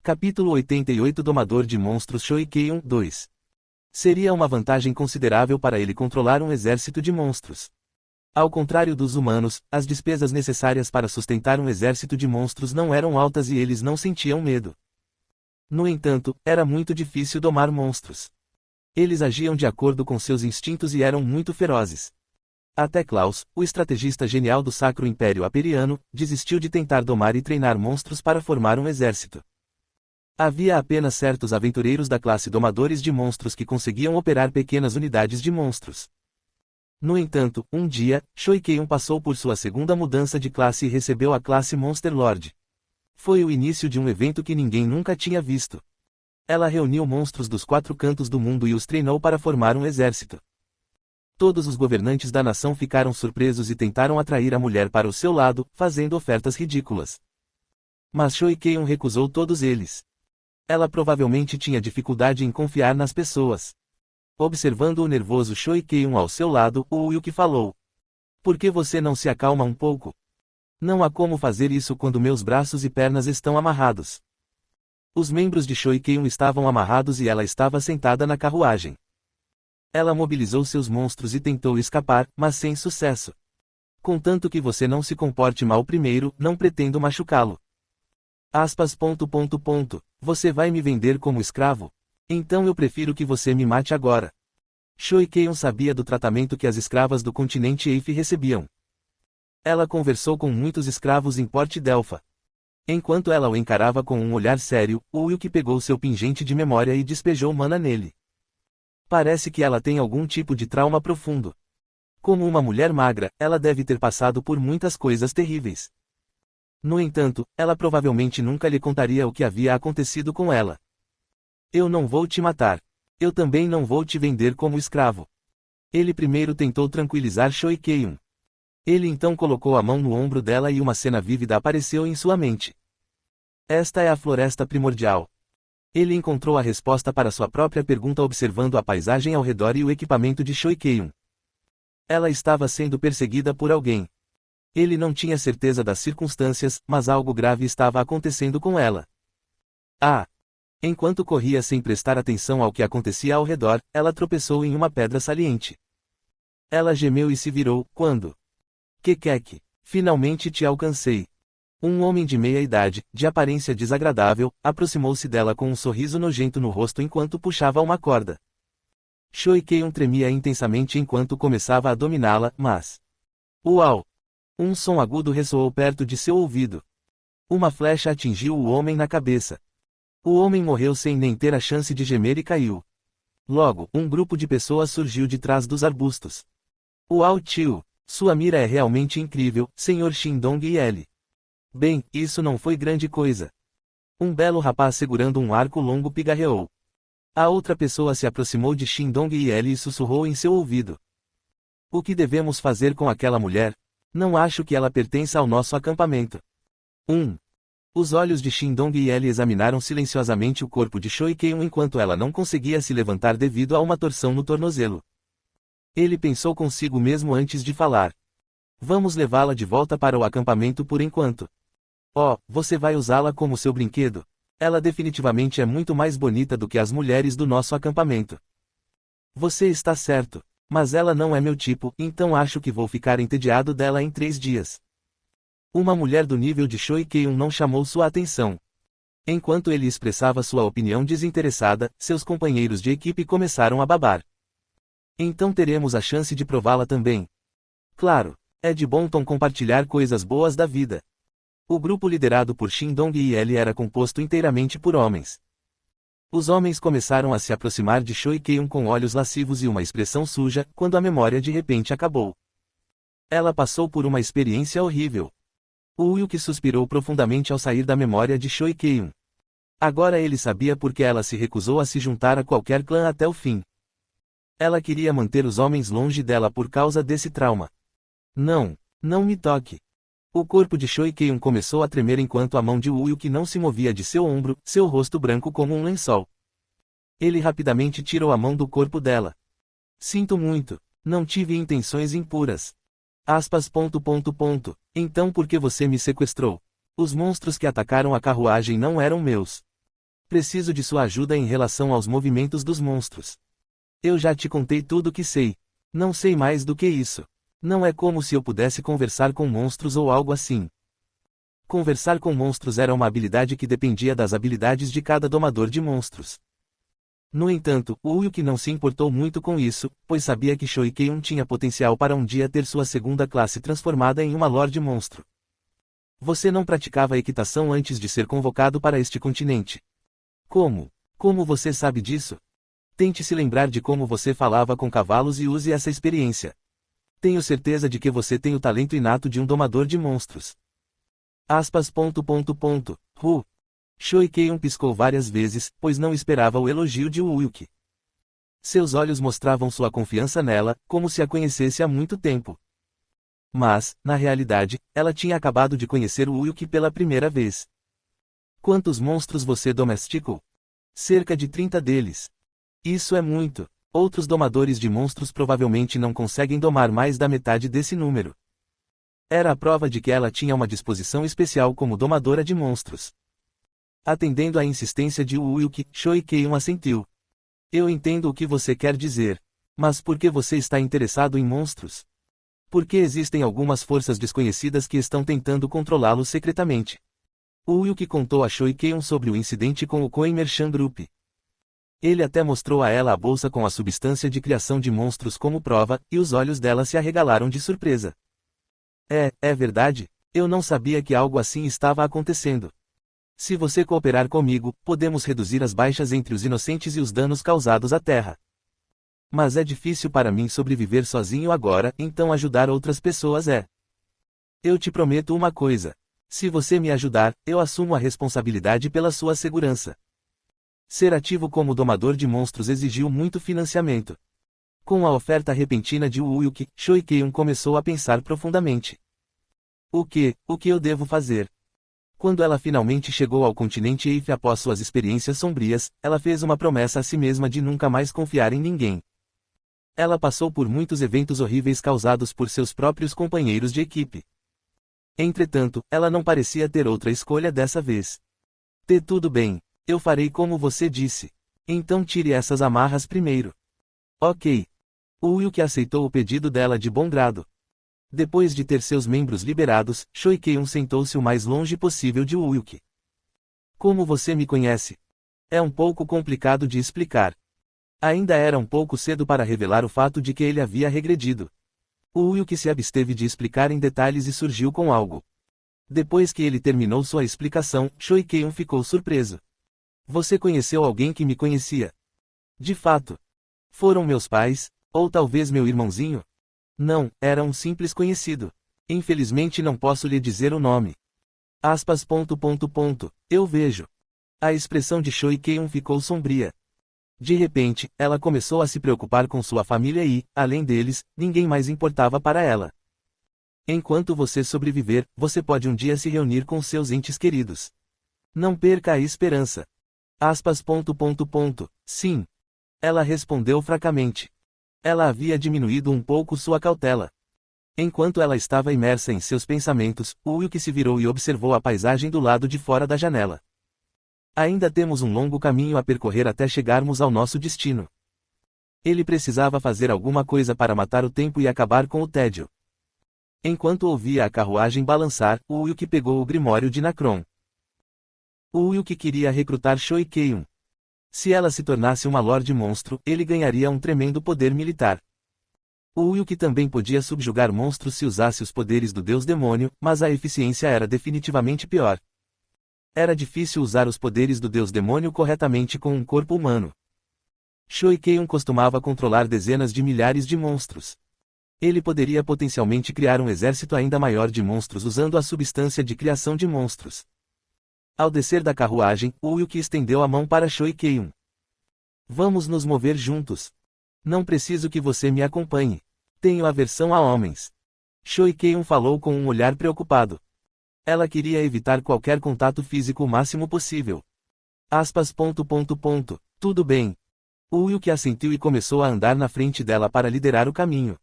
Capítulo 88 Domador de Monstros Shoikei 2. Seria uma vantagem considerável para ele controlar um exército de monstros. Ao contrário dos humanos, as despesas necessárias para sustentar um exército de monstros não eram altas e eles não sentiam medo. No entanto, era muito difícil domar monstros. Eles agiam de acordo com seus instintos e eram muito ferozes. Até Klaus, o estrategista genial do Sacro Império Aperiano, desistiu de tentar domar e treinar monstros para formar um exército. Havia apenas certos aventureiros da classe Domadores de Monstros que conseguiam operar pequenas unidades de monstros. No entanto, um dia, Shoikei passou por sua segunda mudança de classe e recebeu a classe Monster Lord. Foi o início de um evento que ninguém nunca tinha visto. Ela reuniu monstros dos 4 cantos do mundo e os treinou para formar um exército. Todos os governantes da nação ficaram surpresos e tentaram atrair a mulher para o seu lado, fazendo ofertas ridículas. Mas Shoikei recusou todos eles. Ela provavelmente tinha dificuldade em confiar nas pessoas. Observando o nervoso Shoikei ao seu lado, o Uyuki falou: "Por que você não se acalma um pouco? Não há como fazer isso quando meus braços e pernas estão amarrados." Os membros de Shoikei estavam amarrados e ela estava sentada na carruagem. Ela mobilizou seus monstros e tentou escapar, mas sem sucesso. "Contanto que você não se comporte mal primeiro, não pretendo machucá-lo." Você vai me vender como escravo? Então eu prefiro que você me mate agora. Shoikei sabia do tratamento que as escravas do continente Eif recebiam. Ela conversou com muitos escravos em Port Delpha. Enquanto ela o encarava com um olhar sério, o Uyuki pegou seu pingente de memória e despejou mana nele. Parece que ela tem algum tipo de trauma profundo. Como uma mulher magra, ela deve ter passado por muitas coisas terríveis. No entanto, ela provavelmente nunca lhe contaria o que havia acontecido com ela. "Eu não vou te matar. Eu também não vou te vender como escravo." Ele primeiro tentou tranquilizar Shoikei. Ele então colocou a mão no ombro dela e uma cena vívida apareceu em sua mente. Esta é a floresta primordial. Ele encontrou a resposta para sua própria pergunta observando a paisagem ao redor e o equipamento de Shoikei. Ela estava sendo perseguida por alguém. Ele não tinha certeza das circunstâncias, mas algo grave estava acontecendo com ela. Enquanto corria sem prestar atenção ao que acontecia ao redor, ela tropeçou em uma pedra saliente. Ela gemeu e se virou, quando... Kekek, finalmente te alcancei. Um homem de meia idade, de aparência desagradável, aproximou-se dela com um sorriso nojento no rosto enquanto puxava uma corda. Shoikei tremia intensamente enquanto começava a dominá-la, mas... Uau! Um som agudo ressoou perto de seu ouvido. Uma flecha atingiu o homem na cabeça. O homem morreu sem nem ter a chance de gemer e caiu. Logo, um grupo de pessoas surgiu de trás dos arbustos. "Uau tio! Sua mira é realmente incrível, Sr. Shindong e L. Bem, isso não foi grande coisa." Um belo rapaz segurando um arco longo pigarreou. A outra pessoa se aproximou de Shindong e L e sussurrou em seu ouvido: "O que devemos fazer com aquela mulher? Não acho que ela pertença ao nosso acampamento." Os olhos de Shindong e L examinaram silenciosamente o corpo de Shoikei enquanto ela não conseguia se levantar devido a uma torção no tornozelo. Ele pensou consigo mesmo antes de falar: "Vamos levá-la de volta para o acampamento por enquanto." Você vai usá-la como seu brinquedo? Ela definitivamente é muito mais bonita do que as mulheres do nosso acampamento. Você está certo. Mas ela não é meu tipo, então acho que vou ficar entediado dela em 3 dias. Uma mulher do nível de Shoikei não chamou sua atenção. Enquanto ele expressava sua opinião desinteressada, seus companheiros de equipe começaram a babar. "Então teremos a chance de prová-la também." Claro, é de bom tom compartilhar coisas boas da vida. O grupo liderado por Shindong e L era composto inteiramente por homens. Os homens começaram a se aproximar de Shoikei com olhos lascivos e uma expressão suja, quando a memória de repente acabou. Ela passou por uma experiência horrível. O Uyuki suspirou profundamente ao sair da memória de Shoikei. Agora ele sabia por que ela se recusou a se juntar a qualquer clã até o fim. Ela queria manter os homens longe dela por causa desse trauma. Não me toque." O corpo de Shoikei começou a tremer enquanto a mão de Uyuki não se movia de seu ombro, seu rosto branco como um lençol. Ele rapidamente tirou a mão do corpo dela. "Sinto muito. Não tive intenções impuras." Então por que você me sequestrou? Os monstros que atacaram a carruagem não eram meus. Preciso de sua ajuda em relação aos movimentos dos monstros. Eu já te contei tudo o que sei. Não sei mais do que isso. Não é como se eu pudesse conversar com monstros ou algo assim. Conversar com monstros era uma habilidade que dependia das habilidades de cada domador de monstros. No entanto, o Uyuki não se importou muito com isso, pois sabia que Shoikei-un tinha potencial para um dia ter sua segunda classe transformada em uma Lorde Monstro. Você não praticava equitação antes de ser convocado para este continente. Como? Como você sabe disso? Tente se lembrar de como você falava com cavalos e use essa experiência. Tenho certeza de que você tem o talento inato de um domador de monstros. Aspas. Shoikei-un piscou várias vezes, pois não esperava o elogio de Uyuki. Seus olhos mostravam sua confiança nela, como se a conhecesse há muito tempo. Mas, na realidade, ela tinha acabado de conhecer o Uyuki pela primeira vez. Quantos monstros você domesticou? Cerca de 30 deles. Isso é muito. Outros domadores de monstros provavelmente não conseguem domar mais da metade desse número. Era a prova de que ela tinha uma disposição especial como domadora de monstros. Atendendo à insistência de Uyuki, Shoikei-un assentiu. Eu entendo o que você quer dizer. Mas por que você está interessado em monstros? Porque existem algumas forças desconhecidas que estão tentando controlá-los secretamente. Uyuki contou a Shoikei-un sobre o incidente com o Koen Merchant Group. Ele até mostrou a ela a bolsa com a substância de criação de monstros como prova, e os olhos dela se arregalaram de surpresa. É verdade? Eu não sabia que algo assim estava acontecendo. Se você cooperar comigo, podemos reduzir as baixas entre os inocentes e os danos causados à Terra. Mas é difícil para mim sobreviver sozinho agora, então ajudar outras pessoas é. Eu te prometo uma coisa. Se você me ajudar, eu assumo a responsabilidade pela sua segurança. Ser ativo como domador de monstros exigiu muito financiamento. Com a oferta repentina de Uyuki, Shoikei-un começou a pensar profundamente. O que eu devo fazer? Quando ela finalmente chegou ao continente Eif após suas experiências sombrias, ela fez uma promessa a si mesma de nunca mais confiar em ninguém. Ela passou por muitos eventos horríveis causados por seus próprios companheiros de equipe. Entretanto, ela não parecia ter outra escolha dessa vez. Tudo bem. Eu farei como você disse. Então tire essas amarras primeiro. Ok. Uyuki aceitou o pedido dela de bom grado. Depois de ter seus membros liberados, Shoikei-un sentou-se o mais longe possível de Uyuki. Como você me conhece? É um pouco complicado de explicar. Ainda era um pouco cedo para revelar o fato de que ele havia regredido. Uyuki se absteve de explicar em detalhes e surgiu com algo. Depois que ele terminou sua explicação, Shoikei-un ficou surpreso. Você conheceu alguém que me conhecia? De fato. Foram meus pais? Ou talvez meu irmãozinho? Não, era um simples conhecido. Infelizmente não posso lhe dizer o nome. Aspas. Eu vejo. A expressão de Shoikei-un ficou sombria. De repente, ela começou a se preocupar com sua família e, além deles, ninguém mais importava para ela. Enquanto você sobreviver, você pode um dia se reunir com seus entes queridos. Não perca a esperança. Aspas. Sim. Ela respondeu fracamente. Ela havia diminuído um pouco sua cautela. Enquanto ela estava imersa em seus pensamentos, Uyuki se virou e observou a paisagem do lado de fora da janela. Ainda temos um longo caminho a percorrer até chegarmos ao nosso destino. Ele precisava fazer alguma coisa para matar o tempo e acabar com o tédio. Enquanto ouvia a carruagem balançar, Uyuki pegou o Grimório de Nacron. Uyuki queria recrutar Shoikei-un. Se ela se tornasse uma Lorde Monstro, ele ganharia um tremendo poder militar. Uyuki também podia subjugar monstros se usasse os poderes do Deus Demônio, mas a eficiência era definitivamente pior. Era difícil usar os poderes do Deus Demônio corretamente com um corpo humano. Shoikei-un costumava controlar dezenas de milhares de monstros. Ele poderia potencialmente criar um exército ainda maior de monstros usando a substância de criação de monstros. Ao descer da carruagem, Uyuki estendeu a mão para Shoikei-un. Vamos nos mover juntos. Não preciso que você me acompanhe. Tenho aversão a homens. Shoikei-un falou com um olhar preocupado. Ela queria evitar qualquer contato físico o máximo possível. Aspas. Tudo bem. Uyuki assentiu e começou a andar na frente dela para liderar o caminho.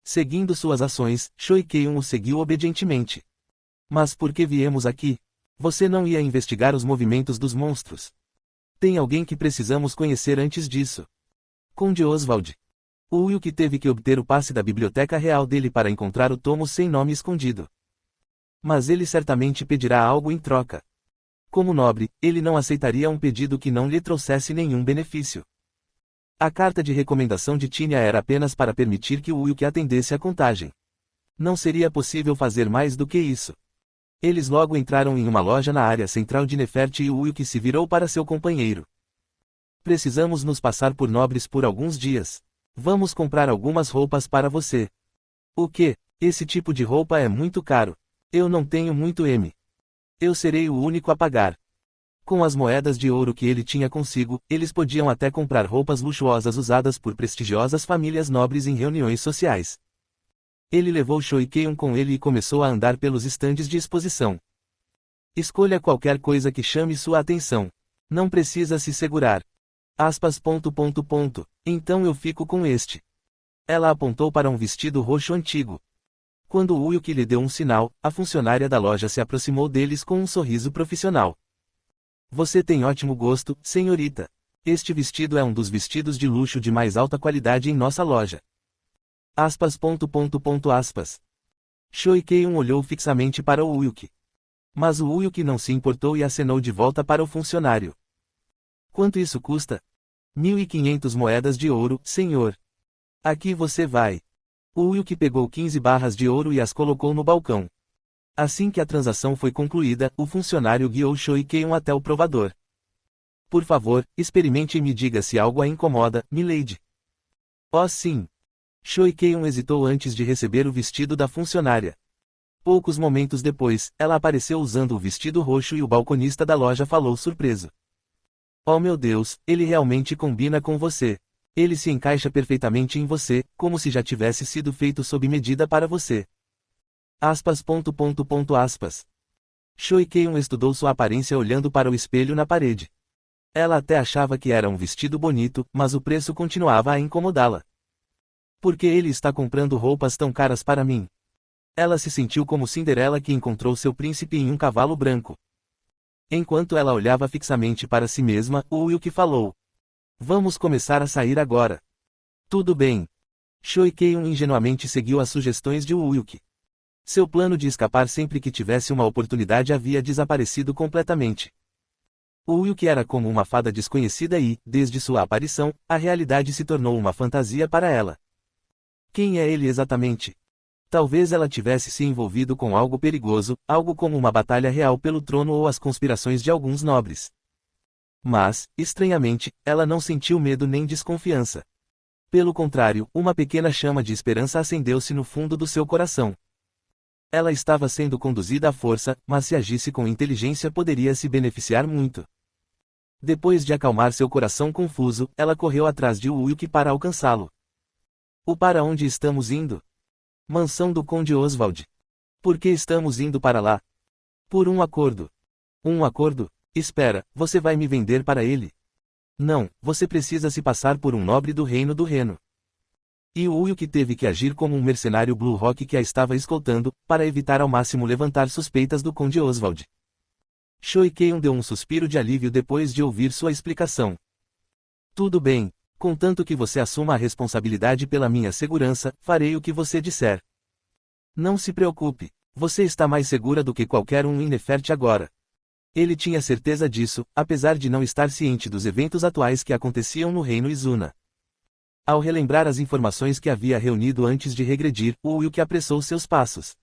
Seguindo suas ações, Shoikei-un o seguiu obedientemente. Mas por que viemos aqui? Você não ia investigar os movimentos dos monstros. Tem alguém que precisamos conhecer antes disso. Conde Oswald. O Wilk teve que obter o passe da biblioteca real dele para encontrar o tomo sem nome escondido. Mas ele certamente pedirá algo em troca. Como nobre, ele não aceitaria um pedido que não lhe trouxesse nenhum benefício. A carta de recomendação de Tinia era apenas para permitir que o Wilk atendesse à contagem. Não seria possível fazer mais do que isso. Eles logo entraram em uma loja na área central de Nefert e o Wilk se virou para seu companheiro. Precisamos nos passar por nobres por alguns dias. Vamos comprar algumas roupas para você. O quê? Esse tipo de roupa é muito caro. Eu não tenho muito M. Eu serei o único a pagar. Com as moedas de ouro que ele tinha consigo, eles podiam até comprar roupas luxuosas usadas por prestigiosas famílias nobres em reuniões sociais. Ele levou Choi Keun com ele e começou a andar pelos estandes de exposição. Escolha qualquer coisa que chame sua atenção. Não precisa se segurar. Então eu fico com este. Ela apontou para um vestido roxo antigo. Quando o Wilk lhe deu um sinal, a funcionária da loja se aproximou deles com um sorriso profissional. Você tem ótimo gosto, senhorita. Este vestido é um dos vestidos de luxo de mais alta qualidade em nossa loja. Choi Keun olhou fixamente para o Wilk. Mas o Wilk não se importou e acenou de volta para o funcionário. Quanto isso custa? 1.500 moedas de ouro, senhor. Aqui você vai. O Wilk pegou 15 barras de ouro e as colocou no balcão. Assim que a transação foi concluída, o funcionário guiou Choi Keun até o provador. Por favor, experimente e me diga se algo a incomoda, milady. Oh sim. Choi Keun hesitou antes de receber o vestido da funcionária. Poucos momentos depois, ela apareceu usando o vestido roxo e o balconista da loja falou surpreso. Oh meu Deus, ele realmente combina com você. Ele se encaixa perfeitamente em você, como se já tivesse sido feito sob medida para você. Choi Keun estudou sua aparência olhando para o espelho na parede. Ela até achava que era um vestido bonito, mas o preço continuava a incomodá-la. Por que ele está comprando roupas tão caras para mim? Ela se sentiu como Cinderela que encontrou seu príncipe em um cavalo branco. Enquanto ela olhava fixamente para si mesma, o Wilk falou. Vamos começar a sair agora. Tudo bem. Choi Keun ingenuamente seguiu as sugestões de Wilk. Seu plano de escapar sempre que tivesse uma oportunidade havia desaparecido completamente. O Wilk era como uma fada desconhecida e, desde sua aparição, a realidade se tornou uma fantasia para ela. Quem é ele exatamente? Talvez ela tivesse se envolvido com algo perigoso, algo como uma batalha real pelo trono ou as conspirações de alguns nobres. Mas, estranhamente, ela não sentiu medo nem desconfiança. Pelo contrário, uma pequena chama de esperança acendeu-se no fundo do seu coração. Ela estava sendo conduzida à força, mas se agisse com inteligência poderia se beneficiar muito. Depois de acalmar seu coração confuso, ela correu atrás de Wilk para alcançá-lo. Para onde estamos indo? Mansão do Conde Oswald. Por que estamos indo para lá? Por um acordo. Um acordo? Espera, você vai me vender para ele? Não, você precisa se passar por um nobre do Reino do Reno. E o Wilk teve que agir como um mercenário Blue Rock que a estava escoltando, para evitar ao máximo levantar suspeitas do Conde Oswald. Choi Keun deu um suspiro de alívio depois de ouvir sua explicação. Tudo bem. Contanto que você assuma a responsabilidade pela minha segurança, farei o que você disser. Não se preocupe, você está mais segura do que qualquer um em Nefert agora. Ele tinha certeza disso, apesar de não estar ciente dos eventos atuais que aconteciam no reino Izuna. Ao relembrar as informações que havia reunido antes de regredir, o Wilk apressou seus passos.